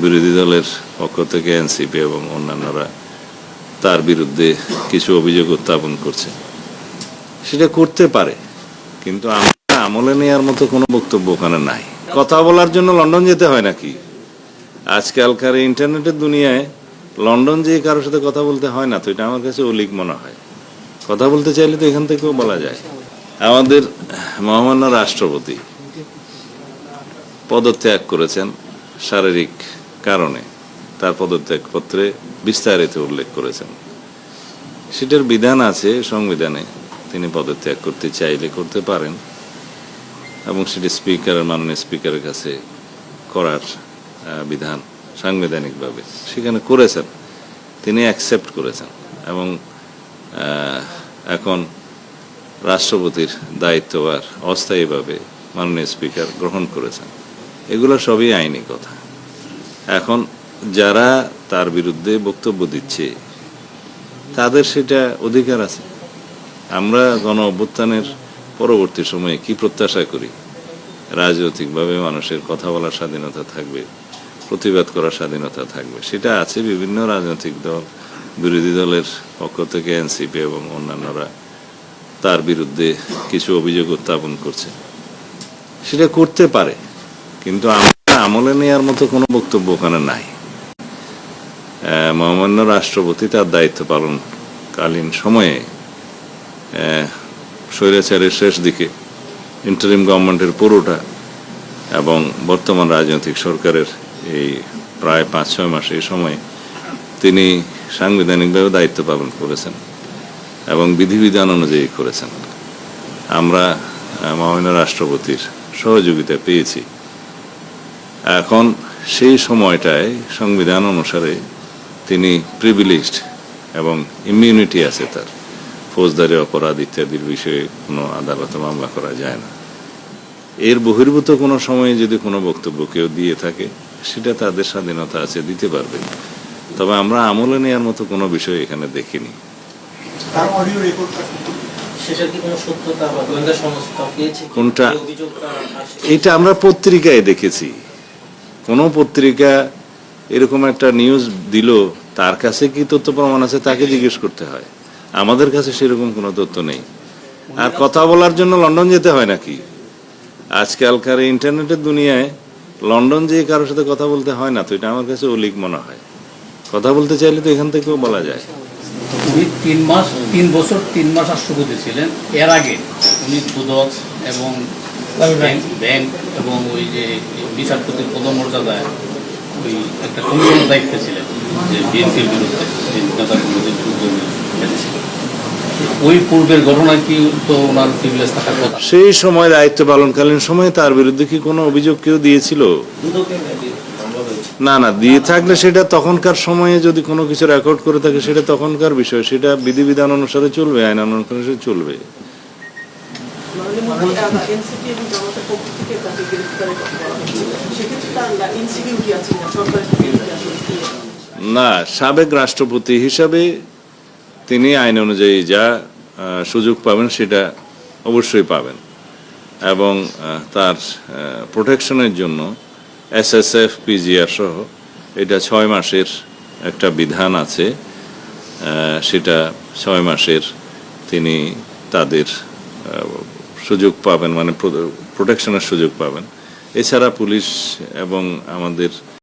বিরোধী দলের পক্ষ থেকে এনসিপি এবং অন্যান্যরা তার বিরুদ্ধে কিছু অভিযোগ উত্থাপন করছে। সেটা করতে পারে, কিন্তু আমরা আমলে নেওয়ার মতো কোনো বক্তব্য ওখানে নাই। কথা বলার জন্য লন্ডন যেতে হয় নাকি? আজকালকার ইন্টারনেটের দুনিয়ায় লন্ডন যেয়ে কারোর সাথে কথা বলতে হয় না, তো এটা আমার কাছে অলিক মনে হয়। কথা বলতে চাইলে তো এখান থেকেও বলা যায়। আমাদের মহামান্য রাষ্ট্রপতি পদত্যাগ করেছেন শারীরিক কারণে, তার পদত্যাগপত্রে বিস্তারিত উল্লেখ করেছেন। সেটার বিধান আছে সংবিধানে, তিনি পদত্যাগ করতে চাইলে করতে পারেন এবং সেটি মাননীয় স্পিকারের কাছে করার বিধান সাংবিধানিকভাবে সেখানে করেছেন, তিনি অ্যাকসেপ্ট করেছেন এবং এখন রাষ্ট্রপতির দায়িত্বভার অস্থায়ীভাবে মাননীয় স্পিকার গ্রহণ করেছেন। এগুলো সবই আইনি কথা। এখন যারা তার বিরুদ্ধে বক্তব্য দিচ্ছে তাদের সেটা অধিকার আছে। আমরা গণ অভ্যুত্থানের পরবর্তী সময়ে কি প্রত্যাশা করি? রাজনৈতিকভাবে মানুষের কথা বলার স্বাধীনতা থাকবে, প্রতিবাদ করার স্বাধীনতা থাকবে, সেটা আছে। বিভিন্ন রাজনৈতিক দল, বিরোধী দলের পক্ষ থেকে এনসিপি এবং অন্যান্যরা তার বিরুদ্ধে কিছু অভিযোগ উত্থাপন করছে। সেটা করতে পারে, কিন্তু আমরা আমলে নেওয়ার মতো কোনো বক্তব্য ওখানে নাই। মহামান্য রাষ্ট্রপতি তার দায়িত্ব পালনকালীন সময়ে স্বৈরাচারের শেষ দিকে ইন্টারিম গভর্নমেন্টের পুরোটা এবং বর্তমান রাজনৈতিক সরকারের এই প্রায় 5-6 মাস এই সময়ে তিনি সাংবিধানিকভাবে দায়িত্ব পালন করেছেন এবং বিধিবিধান অনুযায়ী করেছেন। আমরা মহামান্য রাষ্ট্রপতির সহযোগিতা পেয়েছি। এখন সেই সময়টায় সংবিধান অনুসারে তিনি প্রিভিলেজড এবং ইমিউনিটি আছে তার, ফৌজদারি অপরাধ ইত্যাদির বিষয়ে কোনো আদালতে মামলা করা যায় না। এর বহির্ভূত কোনো সময়ে যদি কোনো বক্তব্য কেউ দিয়ে থাকে সেটা তাদের স্বাধীনতা আছে, দিতে পারবে। তবে আমরা আমলে নেওয়ার মতো কোনো বিষয় এখানে দেখিনি। কোনটা? এটা আমরা পত্রিকায় দেখেছি। কোনো পত্রিকা এরকম একটা নিউজ দিল, তার কাছে কি তথ্য প্রমাণ আছে তাকে জিজ্ঞেস করতে হয়। আমাদের কাছে সেরকম কোনো তথ্য নেই। আর কথা বলার জন্য লন্ডন যেতে হয় নাকি? আজকালকার ইন্টারনেটের দুনিয়ায় লন্ডন যেয়ে কারোর সাথে কথা বলতে হয় না, তো এটা আমার কাছে অলিক মনে হয়। কথা বলতে চাইলে তো এখান থেকেও বলা যায়। উনি 3 বছর 3 মাস রাষ্ট্রপতি ছিলেন। এর আগে উনি দুদক এবং ব্যাংক এবং ওই যে বিচারপতির পদমর্যাদায় ওই একটা কমিশনের দায়িত্বে ছিলেন, যে বিএনপির বিরুদ্ধে নেতাকর্মীদের বিরুদ্ধে ওই পূর্বের ঘটনা কি তো ওনার প্রিভিলেজ থাকার কথা? সেই সময় দায়িত্ব পালনকালীন সময়ে তার বিরুদ্ধে কি কোনো অভিযোগ কেউ দিয়েছিল? না, দিয়ে থাকলে সেটা তখনকার সময়ে যদি কোনো কিছু রেকর্ড করে থাকে সেটা তখনকার বিষয়, সেটা বিধিবিধান অনুসারে চলবে, আইন অনুসারে চলবে। না, সাবেক রাষ্ট্রপতি হিসাবে তিনি আইন অনুযায়ী যা সুযোগ পাবেন সেটা অবশ্যই পাবেন এবং তার প্রোটেকশনের জন্য SSF PGR সহ এটা 6 মাসের একটা বিধান আছে। সেটা 6 মাসের তিনি তাদের সুযোগ পাবেন, মানে প্রোটেকশনের সুযোগ পাবেন। এছাড়া পুলিশ এবং আমাদের